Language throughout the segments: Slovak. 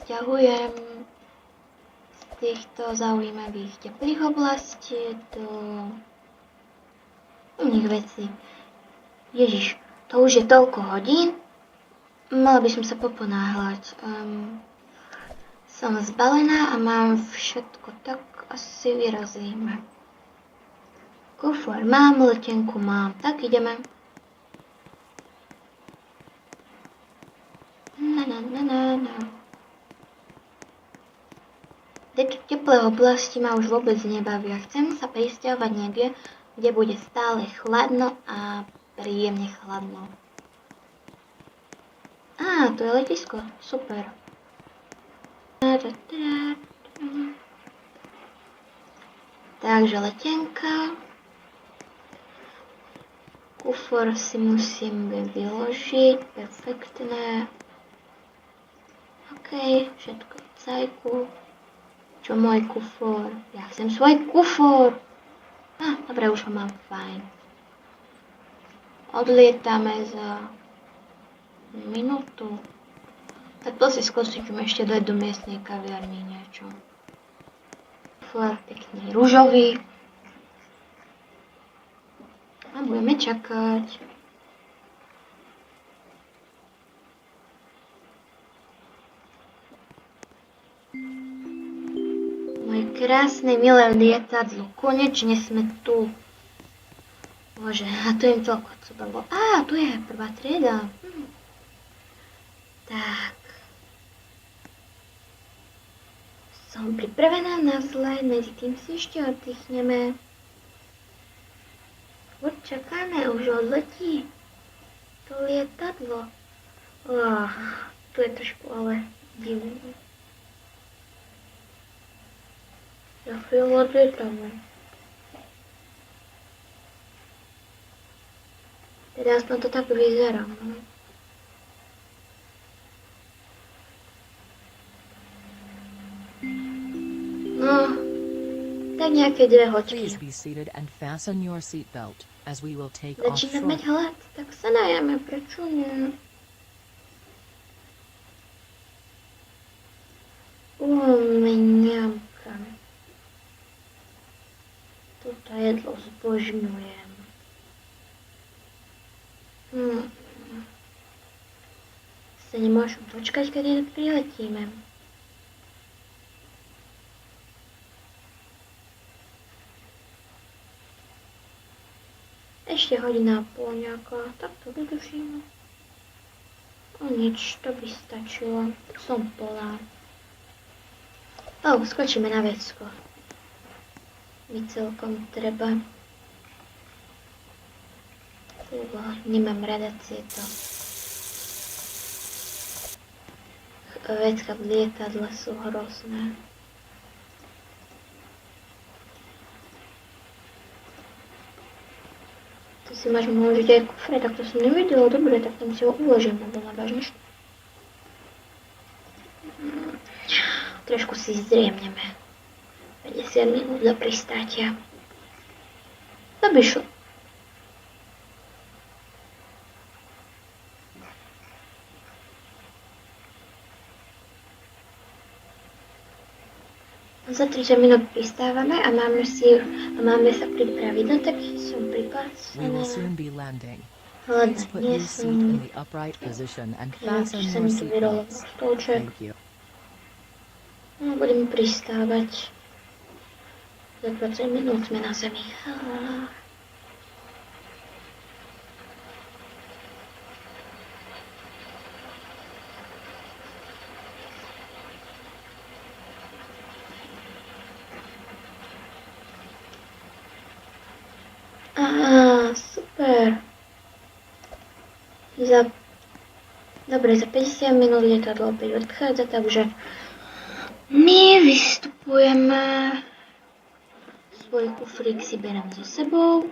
sťahujem z týchto zaujímavých teplých oblastí do iných vecí. Ježiš, to už je toľko hodín. Mala by som sa poponáhľať. Som zbalená a mám všetko, tak asi vyrazíme. Kufor mám, letenku mám, tak ideme. Teplé oblasti ma už vôbec nebavia. Chcem sa prisťahovať niekde, kde bude stále chladno a príjemne chladno. Á, to je letisko. Super. Takže letenka. Kufor si musím vyložiť. Perfektné. OK, všetko v cajku. Čo môj kufor? Ja chcem svoj kufor. Dobre, už ho mám fajn. Odlietame za minútu. Tak to si skúsim ešte dať do miestnej kaviarny niečo. Kufor pekný ružový. A budeme čakať. Moje krásne, milé lietadlo. Konečne sme tu. Bože, a to im toľko cúbalo. Tu je prvá trieda. Tak. Som pripravená na vzlet, medzi tým si ešte oddychneme. Čakáme, už odletí to lietadlo. Tu je trošku ale divné. Ja chvíľu odlietame. Teda aspoň to tak vyzerá. No, tak nejaké 2 hodiny. Začína mať hlad, tak sa najeme, prečo nie? Mňamka. Toto jedlo zbožňujem. Sa nemôžem počkať, kedy priletíme. Ešte hodina a pol nejaká, tak to vydržíme. Nič, to by stačilo. Som plná. Skočíme na vecko. Mi celkom treba. Nemám rada tieto vecka v lietadle sú hrozné. Tu si môžem uložiť aj kufre, tak to som nevidela. Dobre, tak tam si ho uložím, lebo nabažneš. Trošku si zdriemneme. 50 minút do pristátia. To by šlo. Za 30 minút pristávame a máme sa pripraviť. No tak som pripácaná. Hľadná, nie som. Či sa mi tu vyroloval stolček. No, budeme pristávať. Za 20 minút sme na zemi. Super. Dobre, za 50 minút lietadlo opäť odchádza, takže my vystupujeme. Svoj kufrík si beriem so sebou.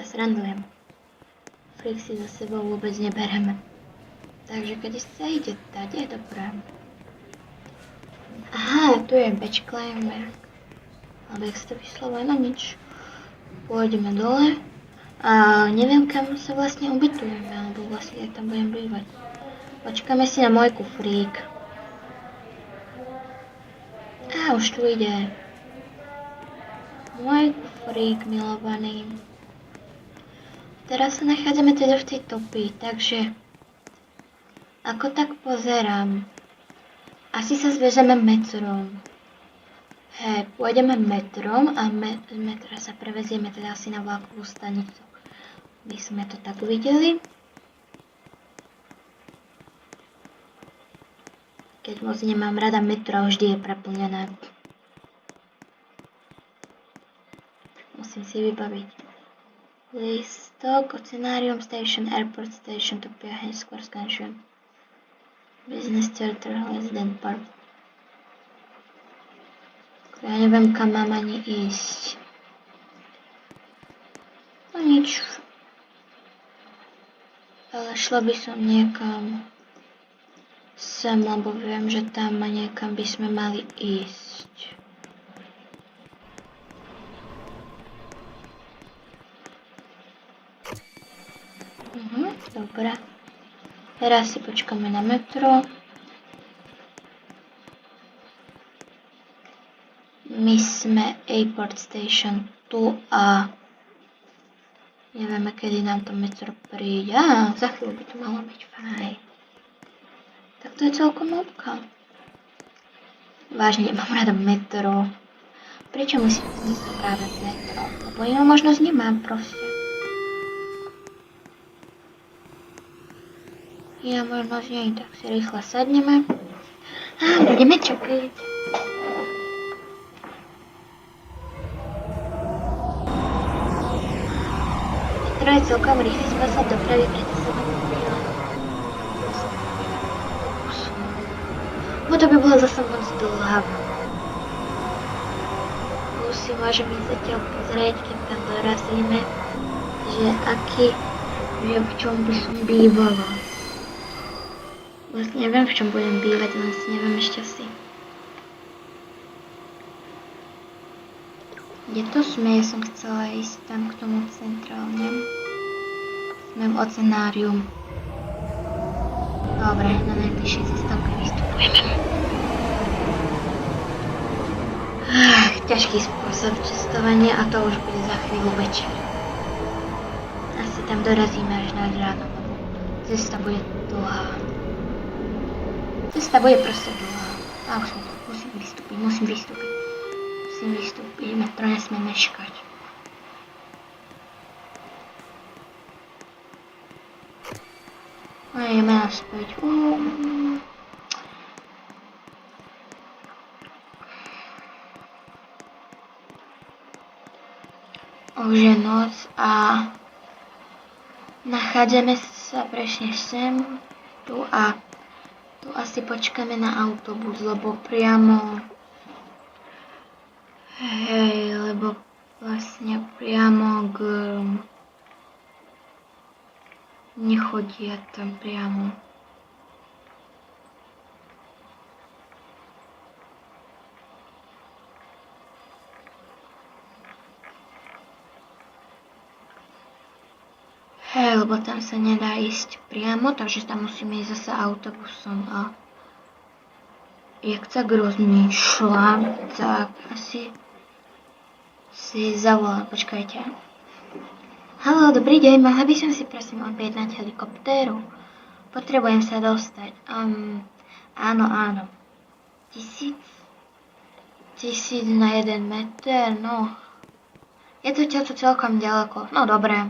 Srandujem. Kufrík si so sebou vôbec nebereme. Takže keď sa ide dať, je dobré. Aha, tu je batch climber. Ale jak sa to vyslovuje, no nič. Pôjdeme dole. A neviem, kam sa vlastne ubytujeme, alebo vlastne ja tam budem bývať. Počkáme si na môj kufrík. Á, už tu ide. Môj kufrík milovaný. Teraz sa nachádzame teda v tej topi, takže ako tak pozerám, asi sa zvežeme metrom. Hej, pôjdeme metrom a z metra sa prevezieme teda asi na vlakovú stanicu. My sme to tak videli. Keď moc nemám rada metro, vždy je preplnené. Musím si vybaviť. Lístok, Ocenarium Station, Airport Station, Topia Square Station. Business Theater, Resident Park. Ja neviem, kam mám ani ísť. No nič. Ale šla by som niekam sem, lebo viem, že tam a niekam by sme mali ísť. Dobre. Teraz si počkáme na metro. My sme Airport Station tu a nevieme, kedy nám to metro príde. Za chvíľu by to malo byť fajn. Tak to je celkom ľubka. Vážne, mám rada metro. Prečo musím ísť práve metro? Lebo inú možnosť nemám proste. Iná možnosť nie, tak si rýchlo sadneme. Budeme čakať. Metro je celkom rýchly spôsob dopravy, preto sa vám pýla. To by bolo zase moc dlhá. Už si môžeme zatiaľ pozrieť, keď tam dorazíme, že v čom by som bývala. Vlastne neviem, v čom budem bývať, len si neviem ešte asi. Kde to sme? Ja som chcela ísť tam k tomu centrálne. Sme v Ocenárium. Dobre, na najbližšej zastávke vystupujeme. Ťažký spôsob cestovania a to už bude za chvíľu večer. Asi tam dorazíme až nad ráno, lebo cesta bude dlhá. Cesta bude proste dlhá. A už som tu, musím vystúpiť, metro nesmie meškať. A ideme naspäť. Už je noc a nachádzame sa presne sem, tu asi počkáme na autobus, lebo priamo nechodia tam priamo. Lebo tam sa nedá ísť priamo, takže tam musíme ísť zase autobusom a jak tak rozmýšľam, tak asi si zavolám, počkajte. Haló, dobrý deň, mohla by som si prosím objednať helikoptéru? Potrebujem sa dostať. Áno. 1000 na 1 meter, no. Je to celkom ďaleko, no dobré.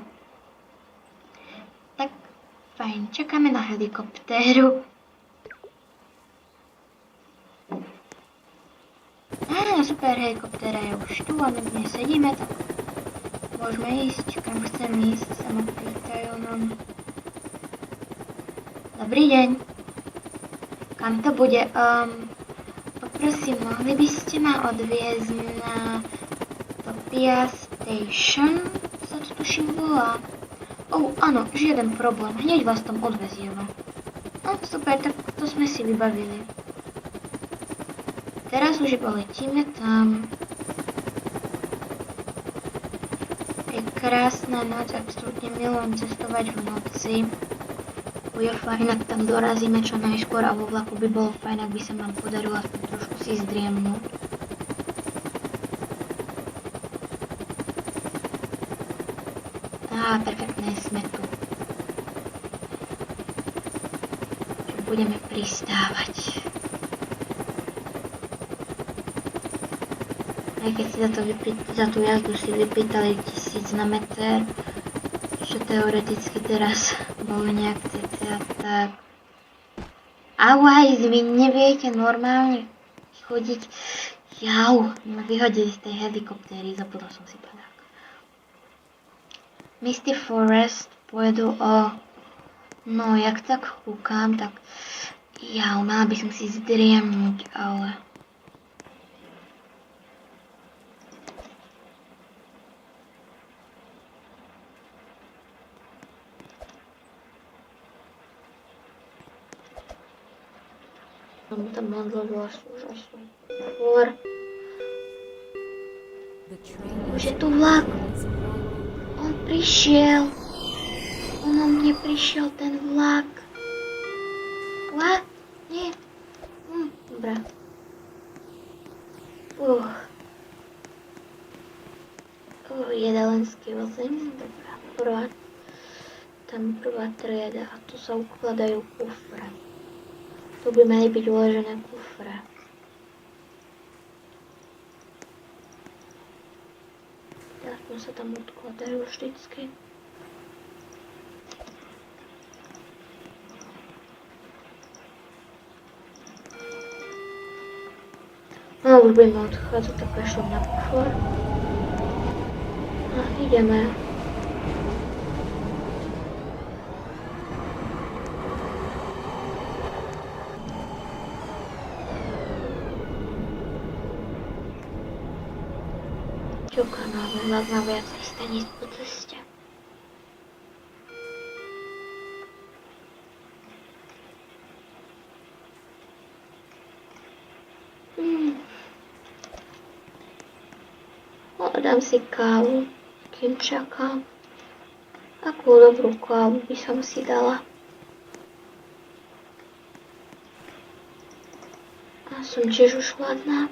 Tak, fajn, čakáme na helikoptéru. Super, helikoptéra je už tu a my v nej sedíme, tak môžeme ísť, kam chcem ísť, sa ma pýtajú nám. Dobrý deň. Kam to bude? Poprosím, mohli by ste ma odviezť na Topia Station? Sa to tuším volá. Áno, žiaden problém, hneď vás tam odvezieme. No super, tak to sme si vybavili. Teraz už iba letíme tam. Je krásna noc, absolútne milujem cestovať v noci. bude fajn, ak tam dorazíme čo najskôr a vo vlaku by bolo fajn, ak by sa nám podarilo aspoň trošku si zdriemnúť. Á, perfektné, sme tu. Budeme pristávať. Aj keď si za tú jazdu si vypýtali 1000 na meter, čo teoreticky teraz bolo nejak cca, tak... Auaj, vy neviete normálne chodiť. Jau, ma vyhodili z tej helikoptéry, zabudol som si padák. Misty Forest pojedu o... No, jak tak kúkam, tak... Jau, mala by som si zdriemnúť, ale... Tam odložila súžasnú. Už je tu vlak. On prišiel. Ono mne prišiel ten vlak. Vlak? Nie. Dobrá. Jedalenský vozeň. Dobrá. Tam prvá trieda. A tu sa ukladajú kufre. Tu by mali byť uložené kufre. Aspoň sa tam odkladajú vždycky. No, už budeme odchádzať, tak kašlem na kufor. A ideme. Čokáme vlak na viacej staníc po ceste. Dám si kávu, kým čakám. Akú dobrú kávu by som si dala. A som tiež už hladná.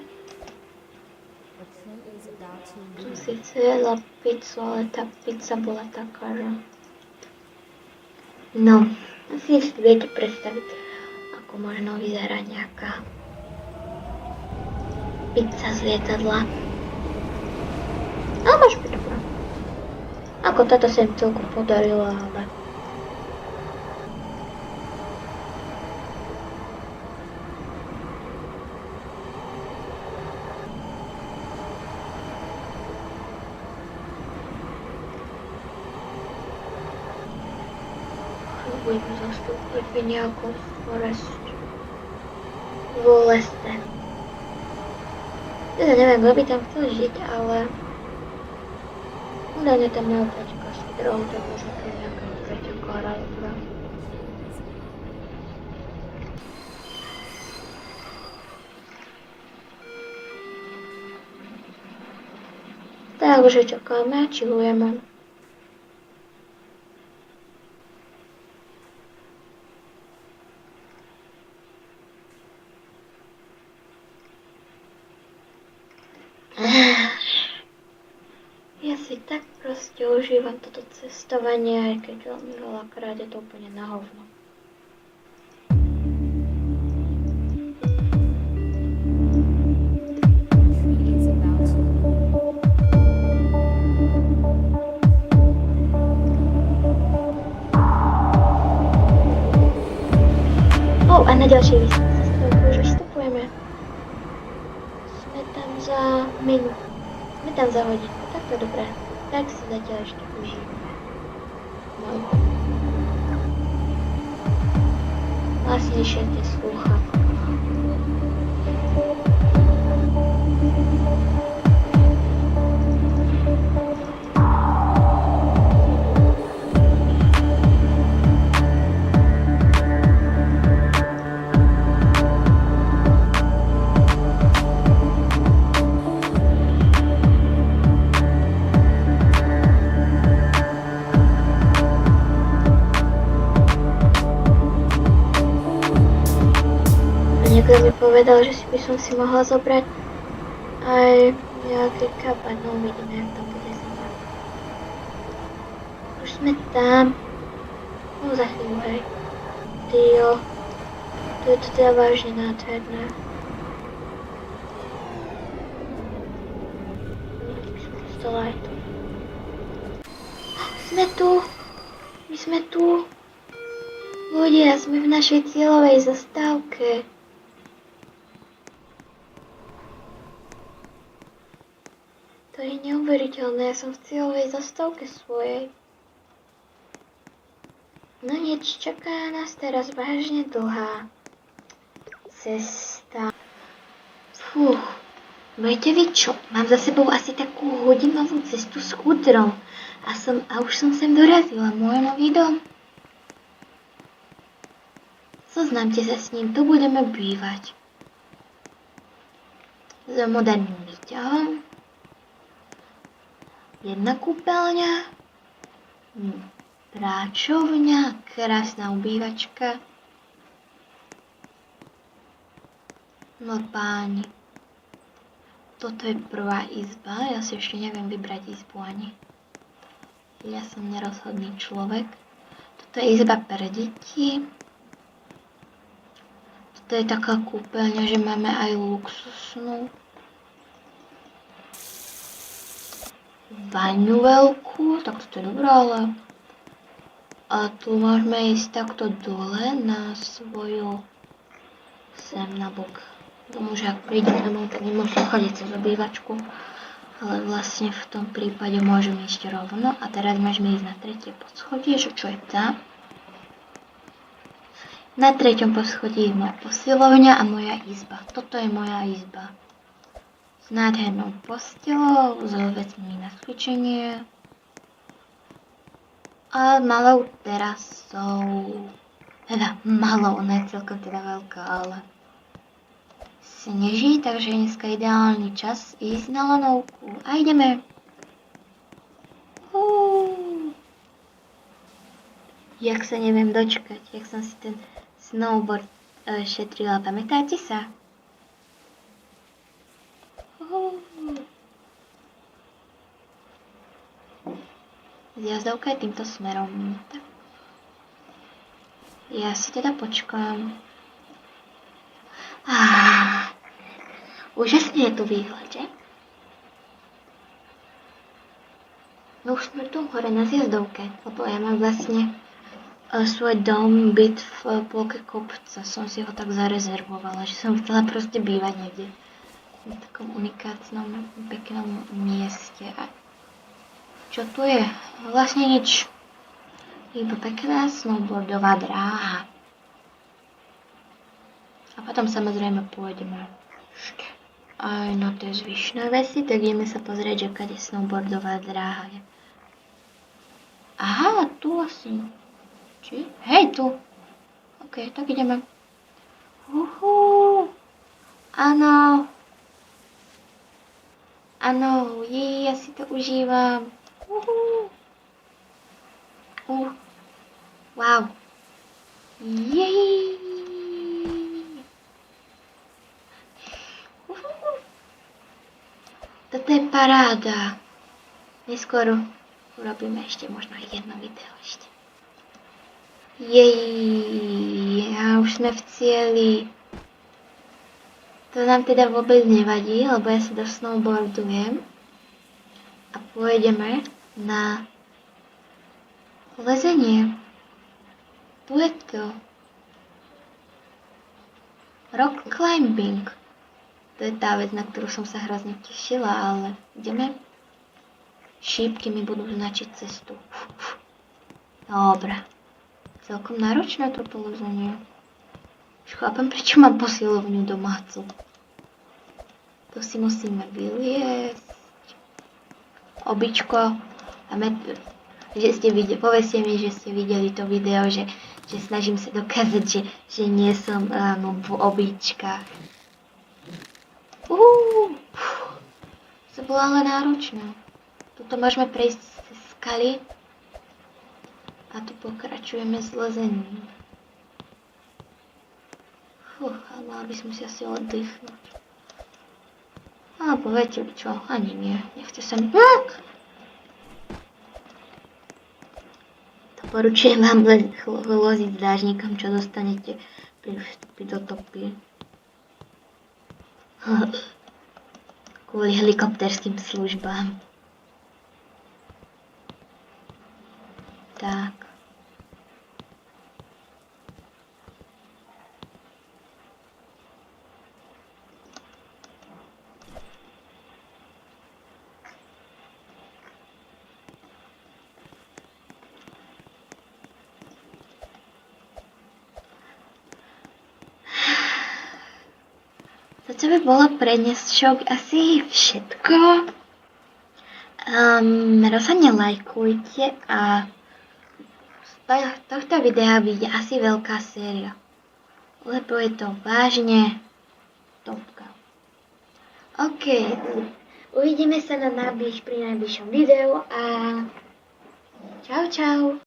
Som si jedla pizzu, ale tá pizza bola taká, že... No, asi si viete predstaviť, ako možno vyzerá nejaká pizza z lietadla. Ale môže byť dobrá. Ako táto sa im celkom podarila, ale... Budeme zastúpiť v nejakom forestu. V lese. Teda neviem, kto by tam chcel žiť, ale... Údajne tam majú pretekársky dron, tak možno to je nejaká pretekára dobrá. Takže čakáme a chillujeme. Ja si tak proste užívam toto cestovanie, aj keď veľmi veľakrát je to úplne na hovno. A na ďalšej výstavke už vystupujeme. Sme tam za minútu. Sme tam za hodinku. Tak to dobré. Tak si zatiaľ ešte užívame. No. Hlasnejšie tie slúchadlá. niekto mi povedal, že by som si mohla zobrať aj nejaký kabát, no uvidíme, jak to bude zima. Už sme tam. No za chvíľu, hej. Tyjo. To je to teda vážne nádherné. Dostala aj tu. Sme tu. My sme tu. Ľudia, sme v našej cieľovej zastávke. To je neuveriteľné, ja som v cieľovej zastávke svojej. No nič, čaká nás teraz vážne dlhá cesta. Fúch, viete vy čo? Mám za sebou asi takú hodinovú cestu s chudrom. A už som sem dorazila, môj nový dom. Zoznámte sa s ním, tu budeme bývať. S moderným výťahom. Jedna kúpeľňa. Práčovňa, krásna obývačka. No páni, toto je prvá izba, ja si ešte neviem vybrať izbu ani. Ja som nerozhodný človek. Toto je izba pre deti. Toto je taká kúpeľňa, že máme aj luxusnú vaňu veľkú, tak toto je dobré, ale a tu môžeme ísť takto dole na svoju sem na bok. Tomu, že ak prídem domov, tak nemôžem chodiť cez obývačku, ale vlastne v tom prípade môžem ísť rovno. A teraz môžeme ísť na tretie poschodie, že čo je tam. Na treťom poschodí je moja posilovňa a moja izba. Toto je moja izba. S nádhernou postelou, s vecmi na cvičenie a malou terasou. Teda malou, ona je celkom teda veľká, ale sneží, takže je dneska ideálny čas ísť na lanovku. A ideme. Jak sa neviem dočkať, jak som si ten snowboard šetrila. Pamätáte sa? Zjazdovka je týmto smerom. Tak. Ja si teda počkám. Úžasný je tu výhľad, že? No už sme tu hore na zjazdovke, lebo ja mám vlastne svoj dom, byt v polke kopca. Som si ho tak zarezervovala, že som chcela proste bývať niekde v takom unikátnom, peknom mieste. A čo tu je? Vlastne nič. Iba pekná snowboardová dráha. A potom samozrejme pôjdeme aj na tie zvyšné veci, tak ideme sa pozrieť, že kade snowboardová dráha je. Aha, tu asi. Či? Hej, tu. OK, tak ideme. Áno. Áno, ja si to užívam. Wow. Jej. Toto je paráda. Neskôr urobíme ešte možno jedno video ešte. Jej, a už sme v cieli. To nám teda vôbec nevadí, lebo ja si dosnowboardujem. A pôjdeme na lezenie. Tu je to. Rock climbing. To je tá vec, na ktorú som sa hrozne tešila, ale ideme. Šípky mi budú značiť cestu. Dobre. Celkom náročné toto lezenie. Už chápem, prečo mám posilovňu domácu. Tu si musíme vyliesť. Običko. Povedzte mi, že ste videli to video, že snažím sa dokázať, že nie som v običkách. To bolo ale náročné. Tuto môžeme prejsť cez skaly a tu pokračujeme s lezením. Ale mala by som si asi oddychnúť. Alebo viete čo, ani nie, nechce sa mi. Doporučujem vám loziť s dážnikom, čo dostanete pri vstupe do topy. Kvôli helikopterským službám. Tak. Toto by bolo pre dnešok asi všetko. Rozhodne lajkujte a z tohto videa vyjde asi veľká séria. Lebo je to vážne topka. OK, uvidíme sa pri najbližšom videu a čau čau.